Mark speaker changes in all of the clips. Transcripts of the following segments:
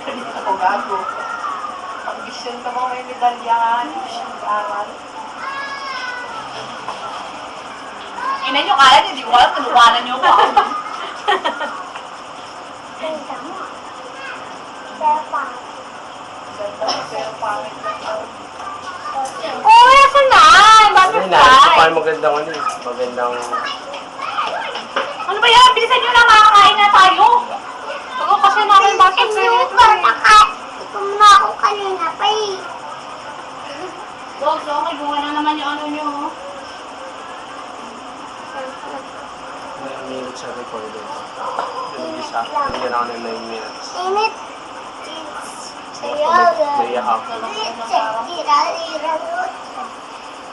Speaker 1: Ako gago. Ambisyon ka mo may medalyahan. Aral.
Speaker 2: Ina nyo, kaya nyo, di ko alam, tulunganan nyo ako.
Speaker 3: Ganda mo. Pero pa.
Speaker 1: Ganda mo, pero pangit lang daw.
Speaker 2: Oo, nasan na?
Speaker 4: Ano
Speaker 2: Butterfly.
Speaker 4: pa magandang ano eh. Magandang...
Speaker 2: Ano ba yan? Bilisan nyo na, makakain na tayo. Ako kasi namin butterfly.
Speaker 3: Super naka. Gutom na ako kanina pa eh.
Speaker 2: Dogs, okay, bunga na naman yung ano nyo.
Speaker 4: 9 minutes sa recording. Yung isa, hindi na ako ng 9 minutes.
Speaker 3: Init. Sayaw.
Speaker 4: Naiyak ako.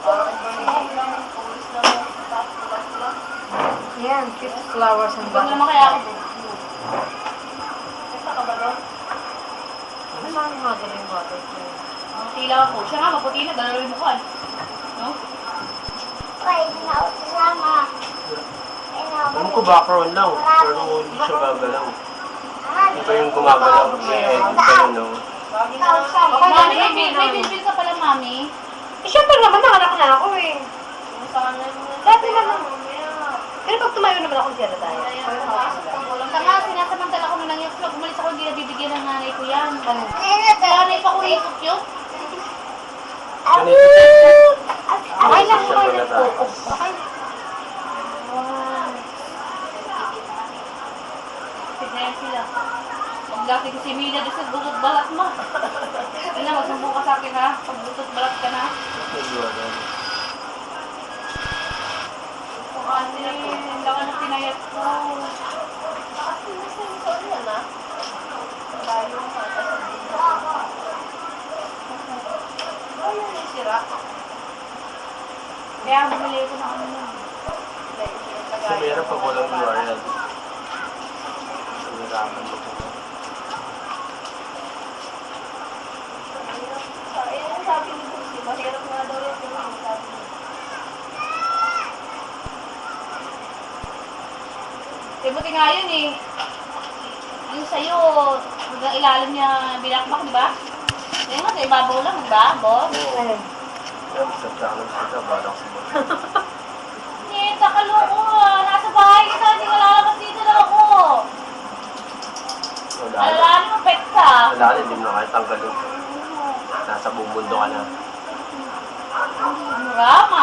Speaker 1: Parang burning lang. Pulis lang. Tapos lang.
Speaker 5: Yan, cute flowers and
Speaker 2: Huwag naman kaya ako.
Speaker 1: Kesa ka ba doon?
Speaker 5: Ano ang mga galing butterfly?
Speaker 2: Ang tila ako. Siya nga, maputi na, dalawin mo ko. No?
Speaker 3: Pwede na ako sasama.
Speaker 4: Alam ko background lang, pero hindi siya gagalaw. Ito yung gumagalaw. May edit pa yun, no?
Speaker 1: Lagi na lang siya.
Speaker 2: Mami, may bilbil ka pala, mami.
Speaker 5: Eh, syempre naman, nakanak na ako eh.
Speaker 1: Kung saan na yung...
Speaker 5: Dati naman.
Speaker 1: Mamaya.
Speaker 5: Pero pag tumayo naman ako, siya na tayo.
Speaker 1: Ayan, pasok pag walang
Speaker 2: Tanga, sinasamantala ko na lang yung vlog. Umalis ako, hindi nabibigyan ng nanay ko yan.
Speaker 5: Ano?
Speaker 2: Nanay pa ko ikot yun.
Speaker 4: Ganito
Speaker 5: Okay lang,
Speaker 4: siya
Speaker 5: okay
Speaker 4: pala
Speaker 5: lang.
Speaker 4: tayo.
Speaker 5: Okay lang.
Speaker 2: Tignan sila. Pag laki ko si Mina doon sa butot balat mo. Ano, magsumbong ka sa akin ha. Pag butot balat ka na. Kung ano yung lakan ng pinayat ko.
Speaker 1: Kasi nasa yung saan yan, ha? Tayo ang sasabihin. Ano yung sira?
Speaker 2: Kaya bumili ko na ano yun.
Speaker 4: Kasi meron pag walang URL. Naraman mo ito.
Speaker 1: Ayan, sabi ni Lucy, mahirap nga daw yung sabi niya.
Speaker 2: Eh, buti nga yun eh. Yung sa'yo, hanggang ilalim niya binakbak, di ba? Kaya nga, sa ibabaw lang, di ba, boss?
Speaker 5: Ayun.
Speaker 4: Sa channel sila, balak sila.
Speaker 2: Nita, kaloko ah. Nasa bahay kita, hindi ka lalabas dito na ako. Alalahanin mo, pet ka.
Speaker 4: Wala, hindi mo na kahit tanggalin. Nasa bumundo ka na.
Speaker 2: Rama.